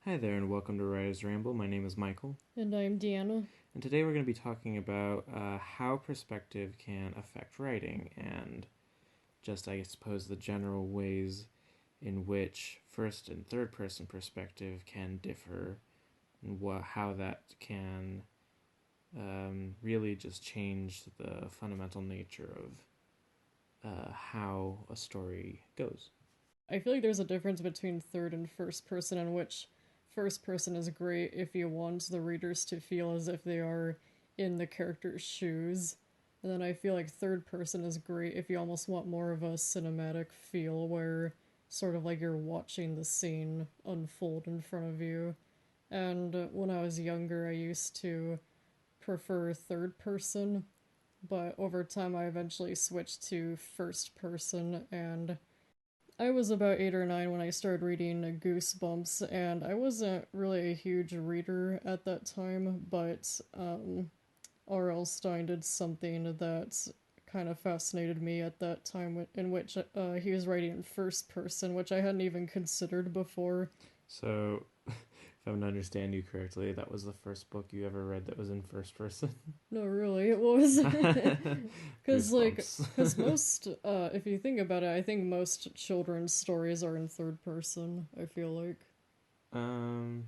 Hi there, and welcome to Writer's Ramble. My name is Michael, And I'm Deanna. and today we're going to be talking about how perspective can affect writing, and just, I suppose, the general ways in which first and third person perspective can differ, and how that can really just change the fundamental nature of how a story goes. I feel like there's a difference between third and first person, in which first person is great if you want the readers to feel as if they are in the character's shoes. And then I feel like third person is great if you almost want more of a cinematic feel where sort of like you're watching the scene unfold in front of you. And when I was younger, I used to prefer third person, but over time I eventually switched to first person, and I was about 8 or 9 when I started reading Goosebumps, and I wasn't really a huge reader at that time, but R.L. Stein did something that kind of fascinated me at that time, in which he was writing in first person, which I hadn't even considered before. So, if I'm to understand you correctly, that was the first book you ever read that was in first person? No, really, it was. Because, like, Goosebumps. because most, if you think about it, I think most children's stories are in third person, I feel like. um,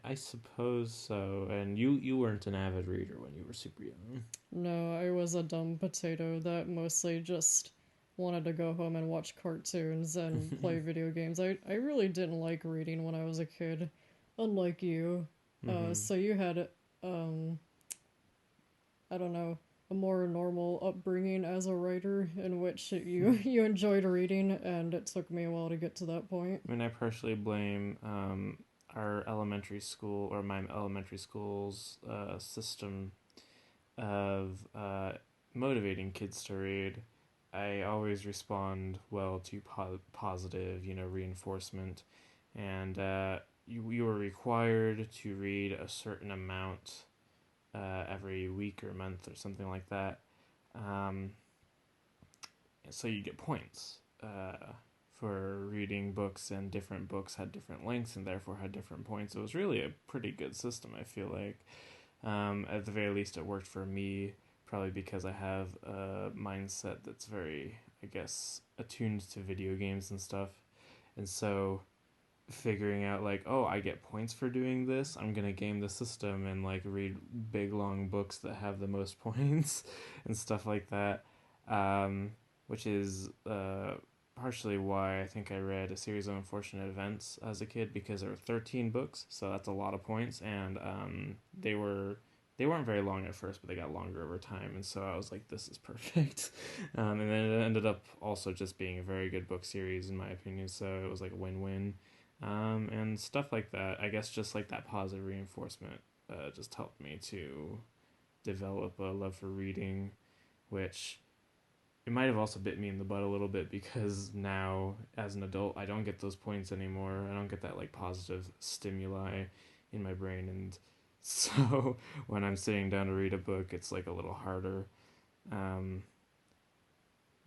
I suppose so. And you weren't an avid reader when you were super young. No, I was a dumb potato that mostly just wanted to go home and watch cartoons and play video games. I really didn't like reading when I was a kid, unlike you. Mm-hmm. So you had, um, I don't know, a more normal upbringing as a writer in which you enjoyed reading, and it took me a while to get to that point. I mean, I partially blame our elementary school or my elementary school's system of motivating kids to read. I always respond well to positive, reinforcement, and you were required to read a certain amount every week or month or something like that. Um, so you get points for reading books, and different books had different lengths and therefore had different points. It was really a pretty good system, I feel like. At the very least, it worked for me, probably because I have a mindset that's very, I guess, attuned to video games and stuff. And so figuring out like, oh, I get points for doing this, I'm gonna game the system and like read big long books that have the most points and stuff like that. um, which is partially why I think I read A Series of Unfortunate Events as a kid, because there were 13 books, so that's a lot of points, and they weren't very long at first, but they got longer over time, and so I was like, this is perfect. And then it ended up also just being a very good book series in my opinion, so it was like a win-win. And stuff like that. I guess just like that positive reinforcement just helped me to develop a love for reading, which it might have also bit me in the butt a little bit, because now as an adult I don't get those points anymore. I don't get that like positive stimuli in my brain, and so when I'm sitting down to read a book, it's like a little harder. Um,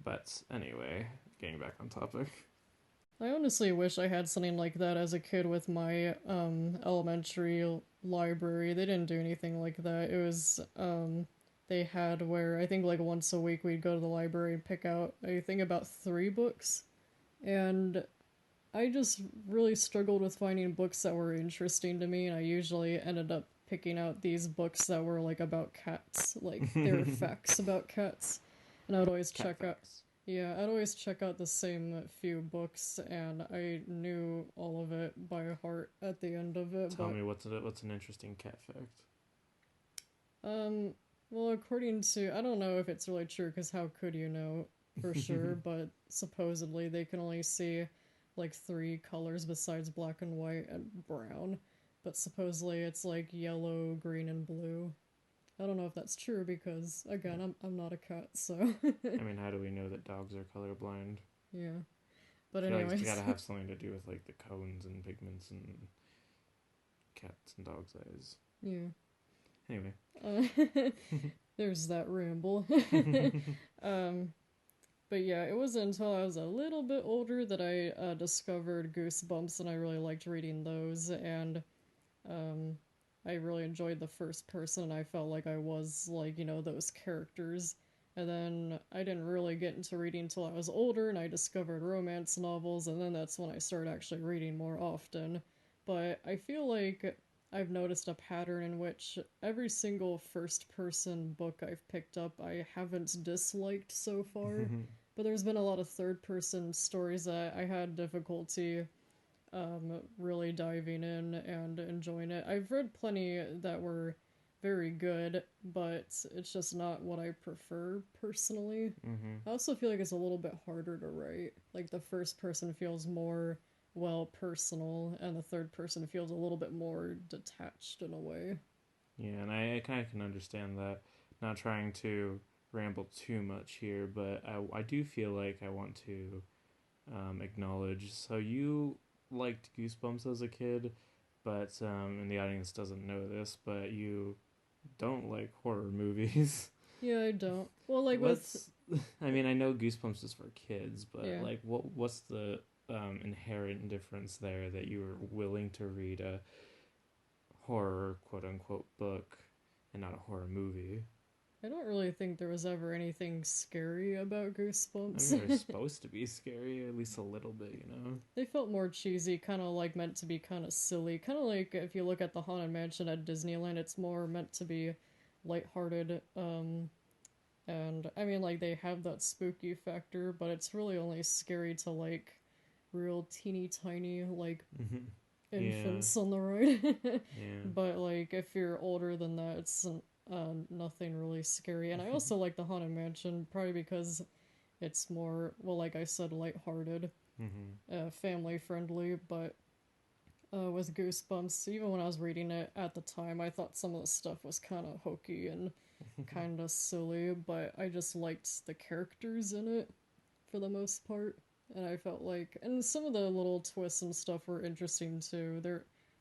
but anyway, getting back on topic. I honestly wish I had something like that as a kid with my elementary library. They didn't do anything like that. It was they had where I think like once a week we'd go to the library and pick out I think about 3 books. And I just really struggled with finding books that were interesting to me, and I usually ended up picking out these books that were like about cats, like they were facts about cats. And I would always Cat check out facts. yeah, I'd always check out the same few books, and I knew all of it by heart at the end of it. Tell But me what's an interesting cat fact. um, well, according to I don't know if it's really true because how could you know for sure? But supposedly they can only see like 3 colors besides black and white and brown. But supposedly it's like yellow, green, and blue. I don't know if that's true because again, I'm not a cat, so I mean, how do we know that dogs are colorblind? yeah. I But feel like it's got to anyways, have something to do with like the cones and pigments and cats and dogs' eyes. yeah. Anyway. Uh, there's that ramble. um, But yeah, it wasn't until I was a little bit older that I discovered Goosebumps, and I really liked reading those. And um, I really enjoyed the first person, and I felt like I was like those characters. And then I didn't really get into reading until I was older, and I discovered romance novels, and then that's when I started actually reading more often. But I feel like I've noticed a pattern in which every single first person book I've picked up I haven't disliked so far. But there's been a lot of third person stories that I had difficulty really diving in and enjoying it. I've read plenty that were very good, but it's just not what I prefer personally. Mm-hmm. I also feel like it's a little bit harder to write. Like the first person feels more personal, and the third person feels a little bit more detached in a way. Yeah, and I kind of can understand that. Not trying to ramble too much here, but I do feel like I want to acknowledge. So you liked Goosebumps as a kid, but and the audience doesn't know this, but you don't like horror movies. Yeah, I don't. Well, like with What's I mean, I know Goosebumps is for kids, but yeah, like what's the inherent difference there that you were willing to read a horror quote unquote book and not a horror movie? I don't really think there was ever anything scary about I mean, they're Goosebumps. supposed to be scary, at least a little bit, you know? They felt more cheesy, kind of like meant to be kind of silly. Kind of like if you look at the Haunted Mansion at Disneyland, it's more meant to be lighthearted. And I mean, like, they have that spooky factor, but it's really only scary to, like, real teeny tiny, like, Mm-hmm. Yeah, infants on the ride. yeah. But, like, if you're older than that, it's nothing really scary. And I also like the Haunted Mansion, probably because it's more, well, like I said, lighthearted, Mm-hmm. family friendly, but with Goosebumps, even when I was reading it at the time, I thought some of the stuff was kind of hokey and kind of silly, but I just liked the characters in it for the most part. And I felt like, and some of the little twists and stuff were interesting too.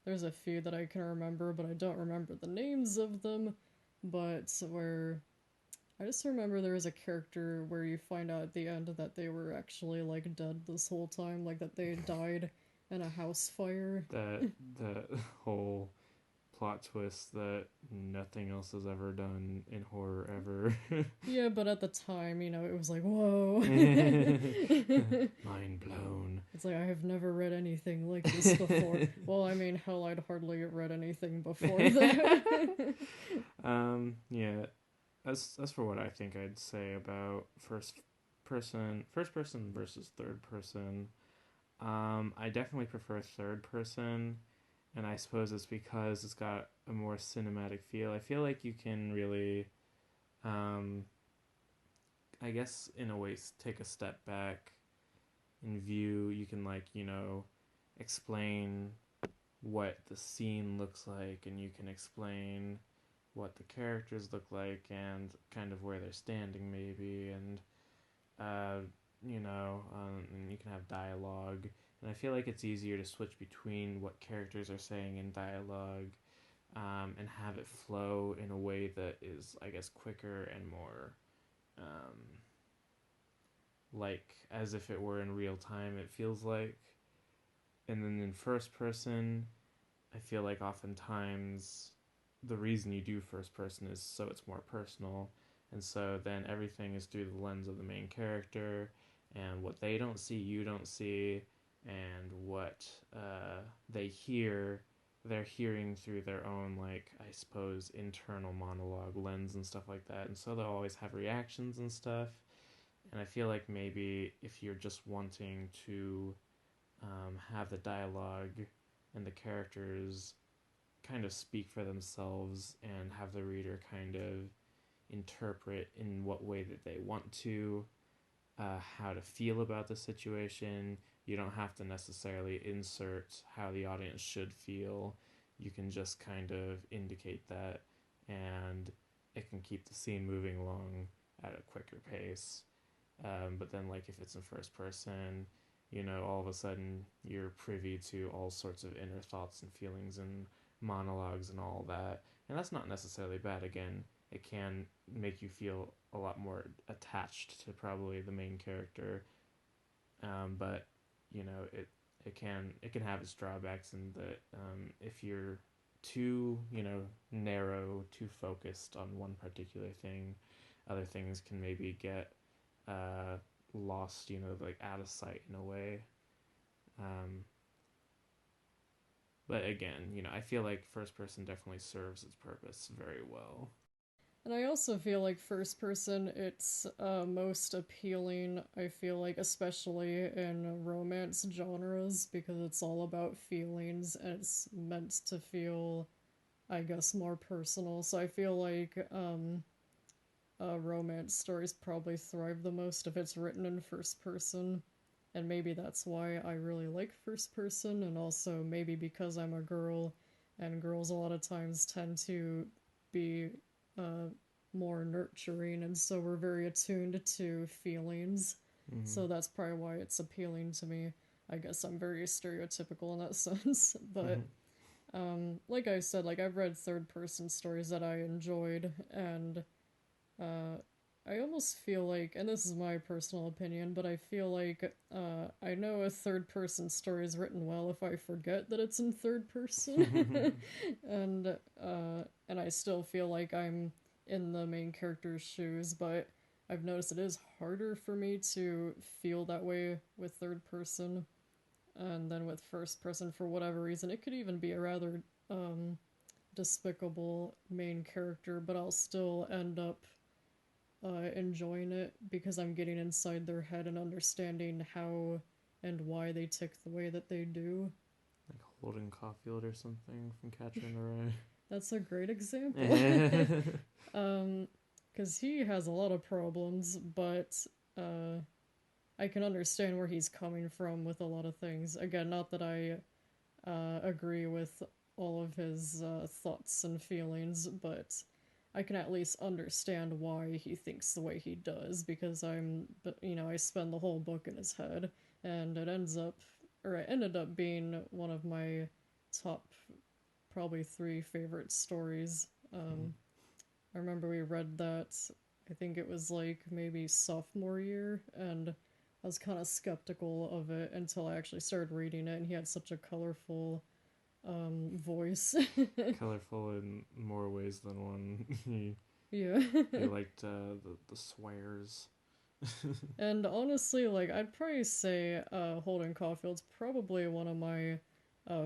There's a few that I can remember, but I don't remember the names of them. But where I just remember there was a character where you find out at the end that they were actually like dead this whole time, like that they died in a house fire. that that whole plot twist that nothing else has ever done in horror ever. Yeah, but at the time, it was like, whoa. Mind blown. It's like, I have never read anything like this before. Well, I mean, hell, I'd hardly read anything before that. Yeah. As for what I think I'd say about first person versus third person. I definitely prefer third person, and I suppose it's because it's got a more cinematic feel. I feel like you can really, um, I guess, in a way, take a step back and view. You can, like, explain what the scene looks like, and you can explain what the characters look like, and kind of where they're standing, maybe, and uh, and you can have dialogue. And I feel like it's easier to switch between what characters are saying in dialogue, and have it flow in a way that is, I guess, quicker and more um, like as if it were in real time, it feels like. And then in first person, I feel like oftentimes the reason you do first person is so it's more personal. And so then everything is through the lens of the main character, and what they don't see, you don't see, and what they hear, they're hearing through their own, like, I suppose, internal monologue lens and stuff like that. And so they'll always have reactions and stuff. And I feel like maybe if you're just wanting to have the dialogue and the characters kind of speak for themselves and have the reader kind of interpret in what way that they want to, how to feel about the situation. You don't have to necessarily insert how the audience should feel. You can just kind of indicate that, and it can keep the scene moving along at a quicker pace. But then, like, if it's in first person, all of a sudden you're privy to all sorts of inner thoughts and feelings and monologues and all that. And that's not necessarily bad. Again, it can make you feel a lot more attached to probably the main character. But it can have its drawbacks in that if you're too narrow, too focused on one particular thing, other things can maybe get uh, lost, like out of sight in a way. Um, but again, I feel like first person definitely serves its purpose very well. And I also feel like first person, it's most appealing, I feel like, especially in romance genres, because it's all about feelings and it's meant to feel, I guess, more personal. So I feel like romance stories probably thrive the most if it's written in first person. And maybe that's why I really like first person, and also maybe because I'm a girl, and girls a lot of times tend to be uh, more nurturing, and so we're very attuned to feelings. Mm-hmm. So that's probably why it's appealing to me. I guess I'm very stereotypical in that sense, Mm-hmm. but like I said, like I've read third person stories that I enjoyed, and uh, I almost feel like, and this is my personal opinion, but I feel like I know a third person story is written well if I forget that it's in third person, and and I still feel like I'm in the main character's shoes, but I've noticed it is harder for me to feel that way with third person, and then with first person for whatever reason. It could even be a rather um, despicable main character, but I'll still end up enjoying it because I'm getting inside their head and understanding how and why they tick the way that they do. Like Holden Caulfield or something from Catcher in the That's a great example. Rye. um, because he has a lot of problems, but uh, I can understand where he's coming from with a lot of things. Again, not that I agree with all of his thoughts and feelings, but I can at least understand why he thinks the way he does because I spend the whole book in his head, and it ended up being one of my top probably three favorite stories. I remember we read that. I think it was like maybe sophomore year, and I was kind of skeptical of it until I actually started reading it, and he had such a colorful voice. Colorful in more ways than one. Yeah. he liked the swears. And honestly, like I'd probably say Holden Caulfield's probably one of my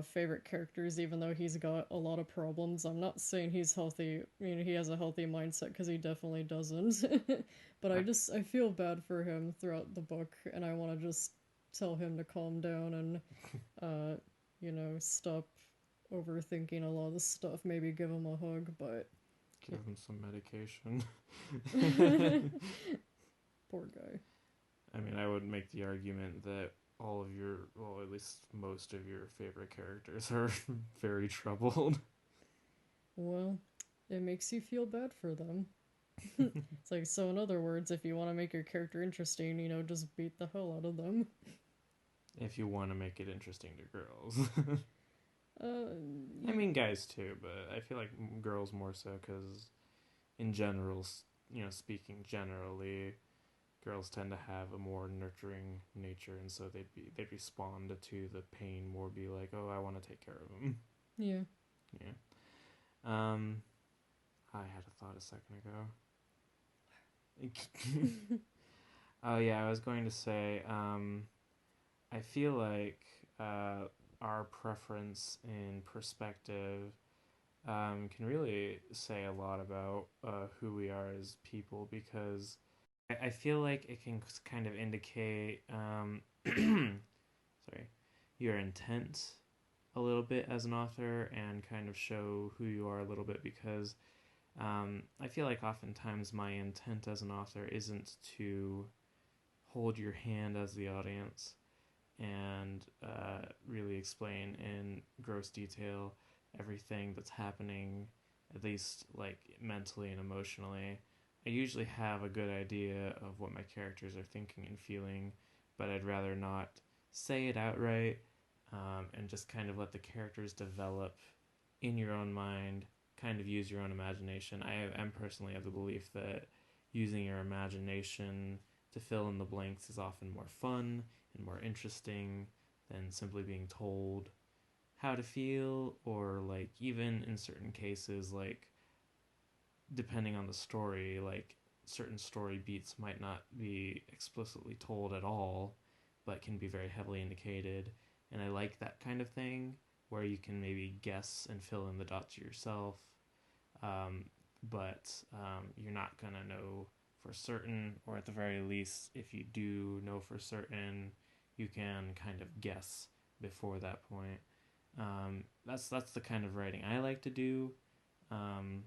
favorite characters, even though he's got a lot of problems. I'm not saying he's healthy. He has a healthy mindset because he definitely doesn't. But I feel bad for him throughout the book, and I want to just tell him to calm down and uh, stop overthinking a lot of the stuff. Maybe give him a hug, but Give him some medication. poor guy. I mean, I would make the argument that all of your, well, at least most of your favorite characters are very troubled. Well, it makes you feel bad for them. It's like, so in other words, if you want to make your character interesting, just beat the hell out of them. If you want to make it interesting to girls. Uh, I mean, guys too, but I feel like girls more so because, in general, speaking generally, girls tend to have a more nurturing nature, and so they'd respond to the pain more, be like, oh, I want to take care of them. yeah. Yeah. Um, I had a thought a second ago. Oh yeah, I was going to say, I feel like our preference in perspective can really say a lot about who we are as people because I feel like it can kind of indicate, sorry, your intent a little bit as an author and kind of show who you are a little bit because I feel like oftentimes my intent as an author isn't to hold your hand as the audience and really explain in gross detail everything that's happening, at least like mentally and emotionally. I usually have a good idea of what my characters are thinking and feeling, but I'd rather not say it outright and just kind of let the characters develop in your own mind kind of use your own imagination. I am personally of the belief that using your imagination to fill in the blanks is often more fun and more interesting than simply being told how to feel, or like even in certain cases, like depending on the story, like certain story beats might not be explicitly told at all, but can be very heavily indicated. And I like that kind of thing where you can maybe guess and fill in the dots yourself, um, but you're not gonna know for certain, or at the very least, if you do know for certain, you can kind of guess before that point. That's the kind of writing I like to do. Um,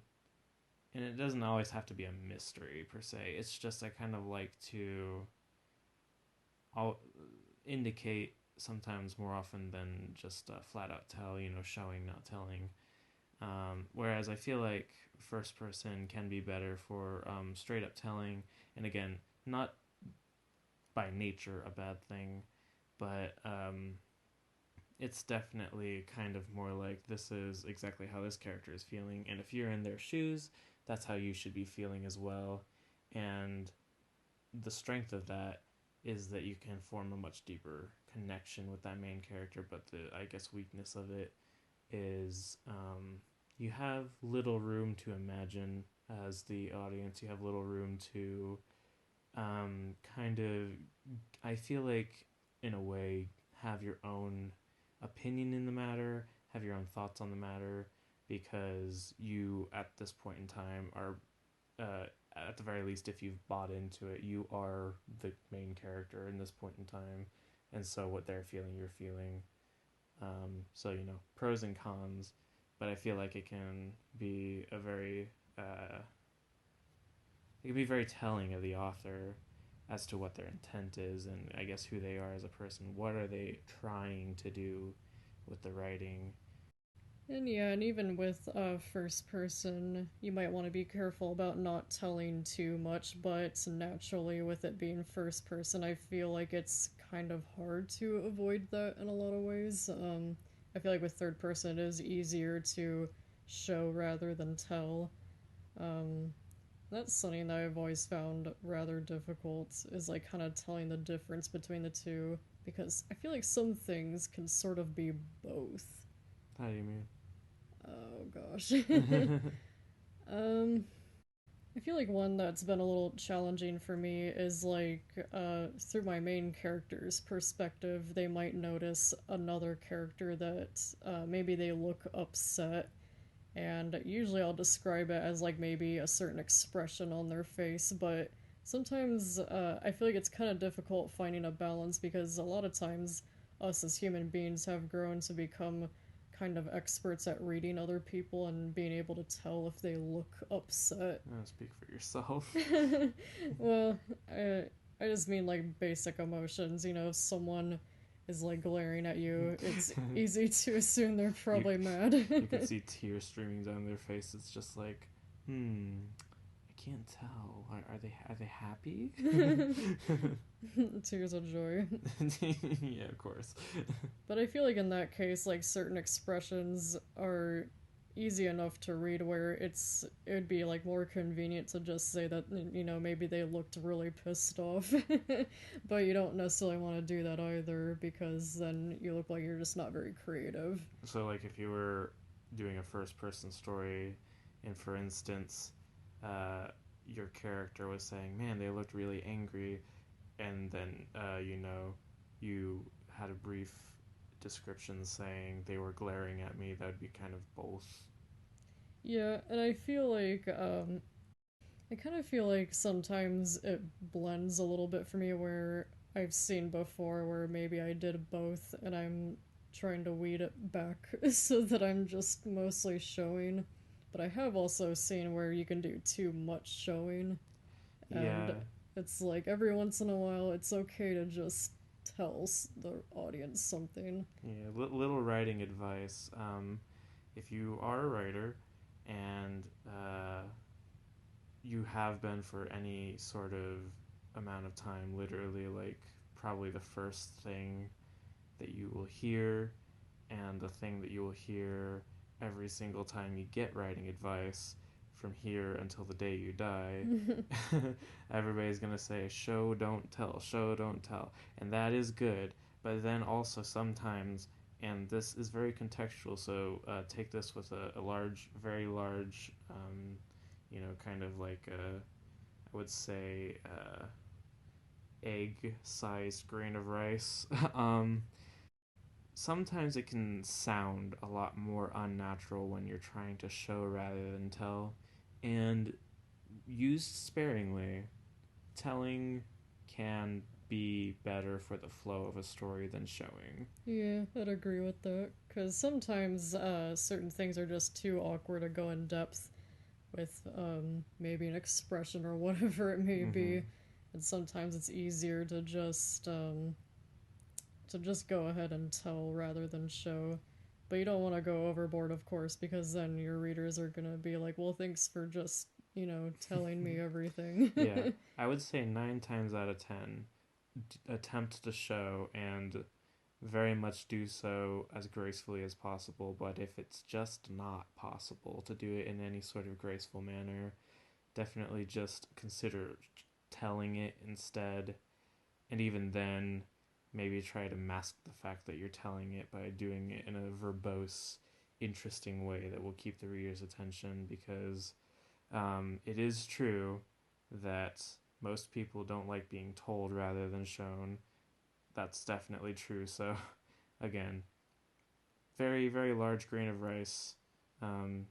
and it doesn't always have to be a mystery per se. It's just I kind of like to I'll indicate sometimes more often than just flat out tell, showing, not telling. Whereas I feel like first person can be better for straight up telling, and again, not by nature a bad thing, but it's definitely kind of more like this is exactly how this character is feeling, and if you're in their shoes, that's how you should be feeling as well. And the strength of that is that you can form a much deeper connection with that main character, but the, I guess, weakness of it is you have little room to imagine as the audience. You have little room to kind of, I feel like, in a way, have your own opinion in the matter, have your own thoughts on the matter, because you, at this point in time, are, uh, at the very least, if you've bought into it, you are the main character in this point in time. And so, what they're feeling, you're feeling. So, pros and cons, but I feel like be a very, it can be very telling of the author as to what their intent is, and I guess who they are as a person. What are they trying to do with the writing? And yeah, and even with first person, you might want to be careful about not telling too much, but naturally, with it being first person, I feel like it's kind of hard to avoid that in a lot of ways. I feel like with third person, it is easier to show rather than tell. Um, that's something that I've always found rather difficult, is like kind of telling the difference between the two, because I feel like some things can sort of be both. How do you Oh gosh. mean? um, I feel like one that's been a little challenging for me is like through my main character's perspective, they might notice another character that maybe they look upset, and usually I'll describe it as like maybe a certain expression on their face, but sometimes I feel like it's kind of difficult finding a balance, because a lot of times us as human beings have grown to become kind of experts at reading other people and being able to tell if they look upset. Speak for yourself. Well, I just mean like basic emotions. If someone is like glaring at you, it's easy to assume they're you probably mad. you can see tears streaming down their face. It's just like, I can't tell. Are they happy? Tears of joy. Yeah, of course. But I feel like in that case, like certain expressions are easy enough to read where it would be like more convenient to just say that maybe they looked really pissed off. But you don't necessarily want to do that either, because then you look like you're just not very creative. So, like, if you were doing a first-person story, and for instance, uh, your character was saying, "Man, they looked really angry," and then you had a brief description saying they were glaring at me, that would be kind of both. Yeah, and I kind of feel like sometimes it blends a little bit for me, where I've seen before where maybe I did both and I'm trying to weed it back so that I'm just mostly showing. But I have also seen where you can do too much showing, and Yeah, it's like every once in a while it's okay to just tell the audience something. yeah. Little writing advice. If you are a writer and you have been for any sort of amount of time, literally, like, probably the first thing that you will hear and the thing that you will hear every single time you get writing advice from here until the day you die, everybody's going to say, show, don't tell, show, don't tell. And that is good. But then also sometimes, and this is very contextual, so take this with a large, very large, kind of like I would say, egg sized grain of rice. Sometimes it can sound a lot more unnatural when you're trying to show rather than tell. And used sparingly, telling can be better for the flow of a story than showing. Yeah, I'd agree with that. Because sometimes certain things are just too awkward to go in depth with maybe an expression or whatever it may Mm-hmm. be. And sometimes it's easier to just go ahead and tell rather than show. But you don't want to go overboard, of course, because then your readers are going to be like, well, thanks for just, telling me everything. Yeah, I would say 9 times out of 10 attempt to show and very much do so as gracefully as possible. But if it's just not possible to do it in any sort of graceful manner, definitely just consider telling it instead. And even then, maybe try to mask the fact that you're telling it by doing it in a verbose, interesting way that will keep the reader's attention, because it is true that most people don't like being told rather than shown. That's definitely true. So, again, very, very large grain of rice. Um,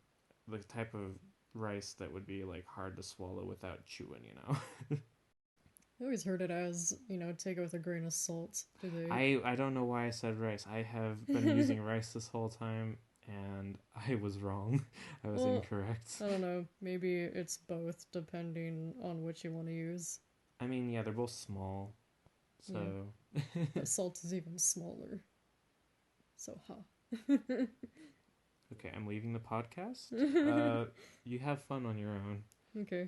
the type of rice that would be like hard to swallow without chewing. I always heard it as, take it with a grain of salt. Do they? I don't know why I said rice. I have been using rice this whole time, and I was wrong. I was Well, incorrect. I don't know. Maybe it's both, depending on which you want to use. I mean, yeah, they're both small, Yeah, so but salt is even smaller. So, ha. okay. I'm leaving the podcast. You have fun on your own. Okay.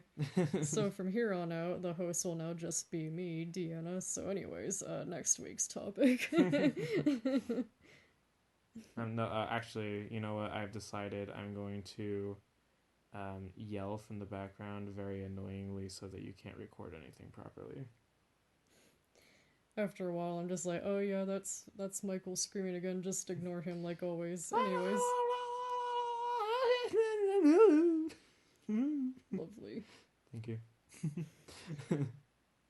So from here on out, the host will now just be me, Deanna. So, anyways, next week's topic. I'm no, actually, you know what? I've decided I'm going to yell from the background very annoyingly so that you can't record anything properly. After a while, I'm just like, oh yeah, that's Michael screaming again. Just ignore him like always. Anyways, lovely. Thank you.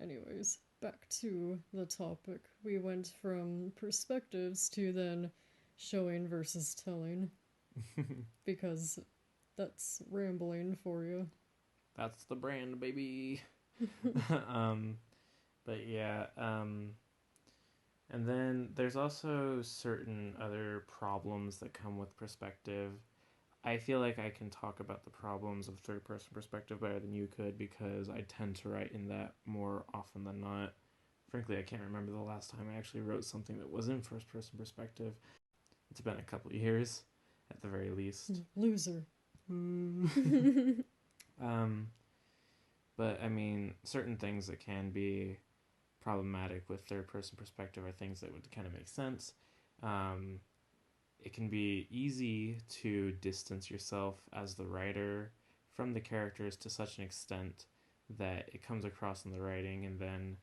Anyways, back to the topic. We went from perspectives to then showing versus telling because that's rambling for you. That's the brand, baby. um, but yeah, and then there's also certain other problems that come with perspective. I feel like I can talk about the problems of third person perspective better than you could because I tend to write in that more often than not. Frankly, I can't remember the last time I actually wrote something that was in first person perspective. It's been a couple of years, at the very least. Loser. um, but I mean, certain things that can be problematic with third person perspective are things that would kind of make sense. Um, it can be easy to distance yourself as the writer from the characters to such an extent that it comes across in the writing, and then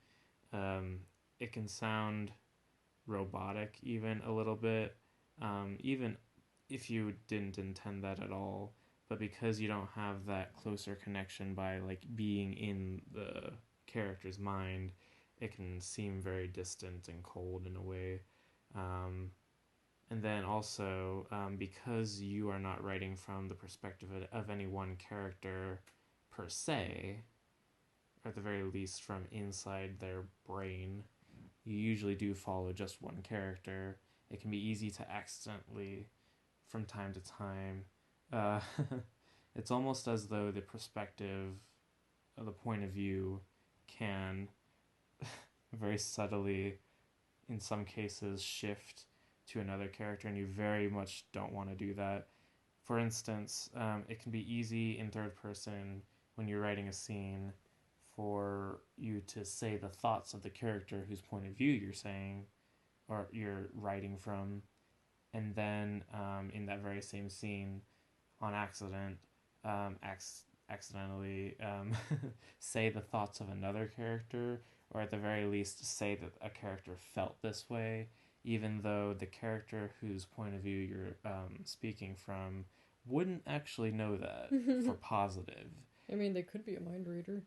um, it can sound robotic even a little bit, even if you didn't intend that at all. But because you don't have that closer connection by like being in the character's mind, it can seem very distant and cold in a way. Um, and then also, because you are not writing from the perspective of any one character per se, or at the very least from inside their brain, you usually do follow just one character. It can be easy to accidentally, from time to time, uh, it's almost as though the perspective, or the point of view, can very subtly, in some cases, shift to another character, and you very much don't want to do that. For instance, it can be easy in third person when you're writing a scene for you to say the thoughts of the character whose point of view you're saying or you're writing from, and then in that very same scene, on accident, accidentally say the thoughts of another character, or at the very least say that a character felt this way, even though the character whose point of view you're speaking from wouldn't actually know that for positive. I mean, they could be a mind reader.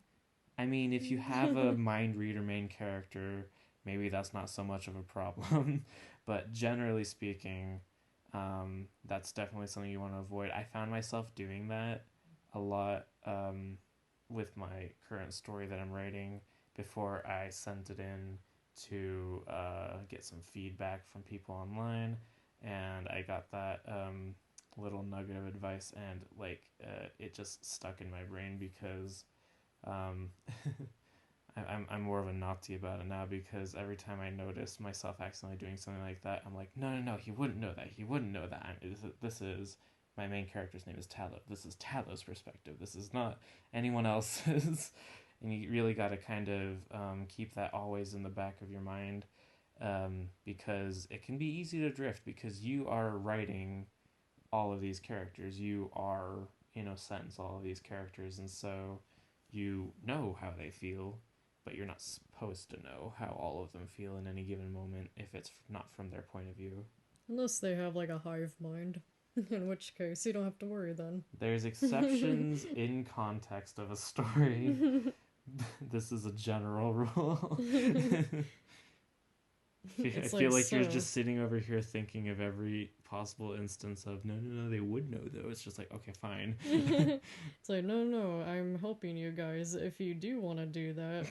I mean, if you have a mind reader main character, maybe that's not so much of a problem. But generally speaking, that's definitely something you want to avoid. I found myself doing that a lot with my current story that I'm writing before I sent it in to get some feedback from people online. And I got that little nugget of advice, and like it just stuck in my brain because um, I'm more of a Nazi about it now, because every time I notice myself accidentally doing something like that, I'm like, no, no, no, he wouldn't know that. He wouldn't know that. This is my main character's name is Tallow. This is Tallow's perspective. This is not anyone else's. And you really got to kind of keep that always in the back of your mind, because it can be easy to drift because you are writing all of these characters. You are, in a sense, all of these characters, and so you know how they feel, but you're not supposed to know how all of them feel in any given moment if it's not from their point of view. Unless they have like a hive mind, in which case you don't have to worry then. There's exceptions in context of a story. This is a general rule. I It's feel like, like you're so just sitting over here thinking of every possible instance of no, no, no, they would know though. It's just like, okay, fine. it's like, no, no, I'm helping you guys. If you do want to do that,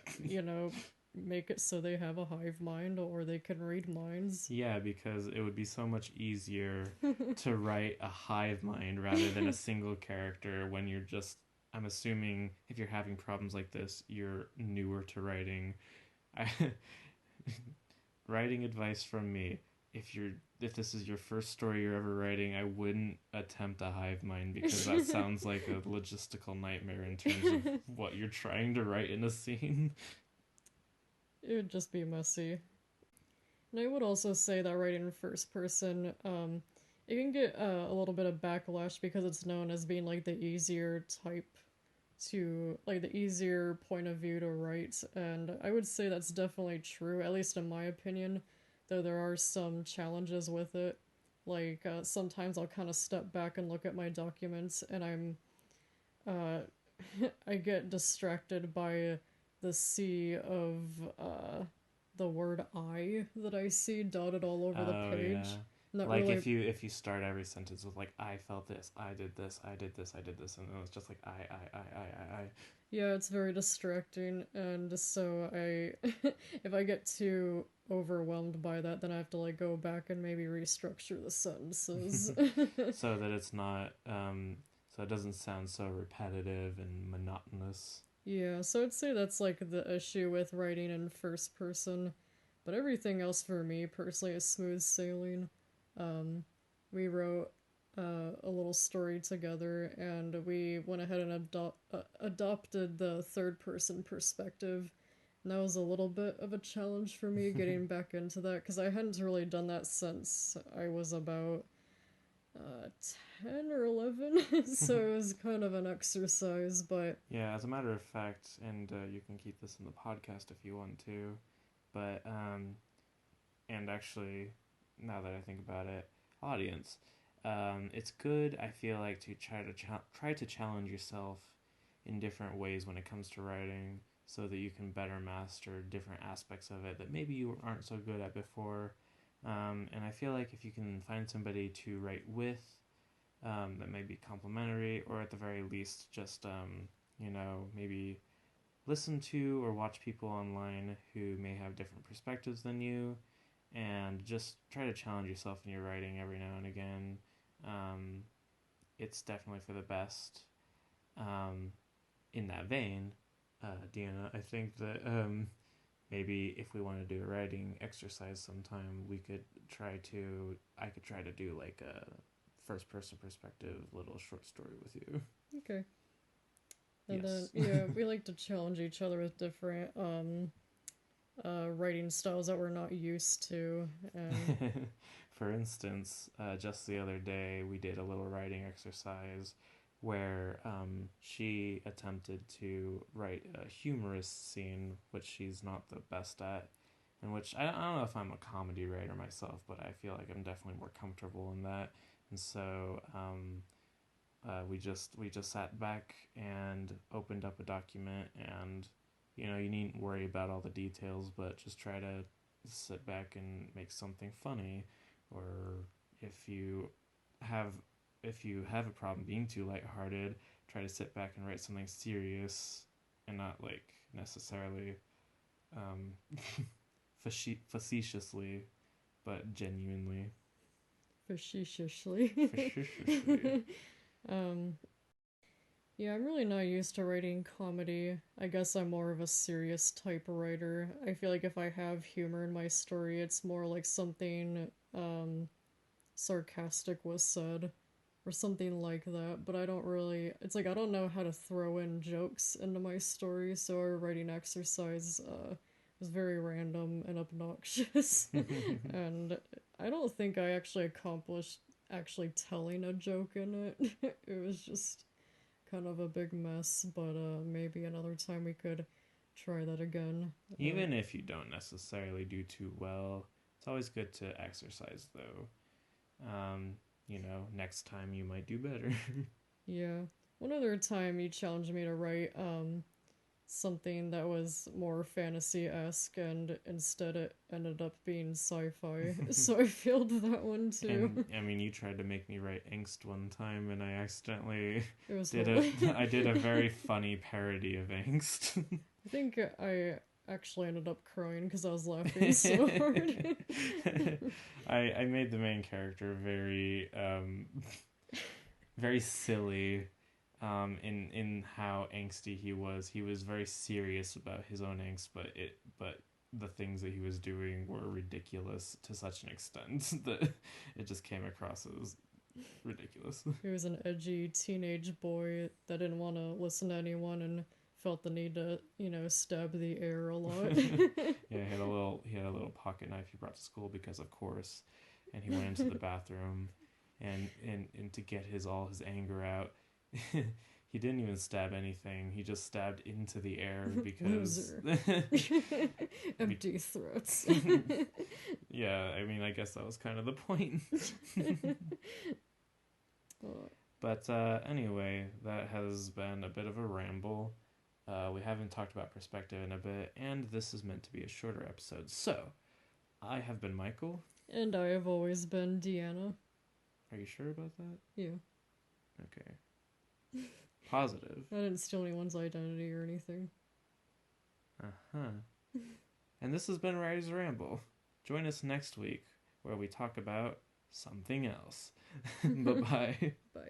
make it so they have a hive mind or they can read minds. Yeah, because it would be so much easier to write a hive mind rather than a single character when you're just. I'm assuming if you're having problems like this, you're newer to writing. I, writing advice from me: if this is your first story you're ever writing, I wouldn't attempt a hive mind, because that sounds like a logistical nightmare in terms of what you're trying to write in a scene. It would just be messy. And I would also say that writing in first person, it can get a little bit of backlash because it's known as being like the easier type to like the easier point of view to write, and I would say that's definitely true, at least in my opinion, though there are some challenges with it. Like sometimes I'll kind of step back and look at my documents and uh I get distracted by the sea of the word I that I see dotted all over the Oh yeah. page. And that Like really, if you start every sentence with like I felt this, I did this, I did this, I did this, and then it's just like I. yeah, it's very distracting, and so I, if I get too overwhelmed by that, then I have to like go back and maybe restructure the sentences. So that it's not so it doesn't sound so repetitive and monotonous. Yeah, so I'd say that's like the issue with writing in first person, but everything else for me personally is smooth sailing. Um, we wrote a little story together, and we went ahead and adopted the third person perspective. And that was a little bit of a challenge for me getting back into that because I hadn't really done that since I was about uh, 10 or 11. So it was kind of an exercise, but Yeah, as a matter of fact, and you can keep this in the podcast if you want to, but and actually, now that I think about it, audience, it's good. I feel like to try to challenge yourself in different ways when it comes to writing, so that you can better master different aspects of it that maybe you aren't so good at before. And I feel like if you can find somebody to write with, that may be complimentary, or at the very least, just maybe listen to or watch people online who may have different perspectives than you, and just try to challenge yourself in your writing every now and again. Um, it's definitely for the best. Um, in that vein, Deanna, I think that maybe if we want to do a writing exercise sometime, I could try to do like a first person perspective little short story with you. okay. And then Yes. yeah, we like to challenge each other with different writing styles that we're not used to, and for instance, just the other day we did a little writing exercise where she attempted to write a humorous scene, which she's not the best at, in which I don't know if I'm a comedy writer myself, but I feel like I'm definitely more comfortable in that. And so we just sat back and opened up a document, and you needn't worry about all the details, but just try to sit back and make something funny, or if you have if you have a problem being too lighthearted, try to sit back and write something serious and not like necessarily um, facetiously, but genuinely. Facetiously. Facetiously. um, yeah, I'm really not used to writing comedy. I guess I'm more of a serious type of writer. I feel like if I have humor in my story, it's more like something sarcastic was said or something like that. But I don't really. It's like I don't know how to throw in jokes into my story, so our writing exercise was very random and obnoxious. And I don't think I actually accomplished actually telling a joke in it. It was just kind of a big mess, but maybe another time we could try that again. Even if you don't necessarily do too well, it's always good to exercise, though. Um, next time you might do better. Yeah. One other time you challenged me to write something that was more fantasy esque, and instead it ended up being sci fi. So I failed that one And too. I mean, you tried to make me write angst one time, and I accidentally It was did horrible. I did a very funny parody of angst. I think I actually ended up crying because I was laughing so hard. I made the main character very very silly in how angsty he was. He was very serious about his own angst, but the things that he was doing were ridiculous to such an extent that it just came across as ridiculous. He was an edgy teenage boy that didn't want to listen to anyone and felt the need to, stab the air a lot. Yeah, he had a little pocket knife he brought to school because of course, and he went into the bathroom, and to get his anger out, he didn't even stab anything. He just stabbed into the air because Loser. Empty throats. yeah, I mean, I guess that was kind of the point. But anyway, that has been a bit of a ramble. We haven't talked about perspective in a bit, and this is meant to be a shorter episode. So, I have been Michael. And I have always been Deanna. Are you sure about that? Yeah. Okay. Positive. I didn't steal anyone's identity or anything. Uh-huh. And this has been Writer's Ramble. Join us next week where we talk about something else. Bye-bye. Bye.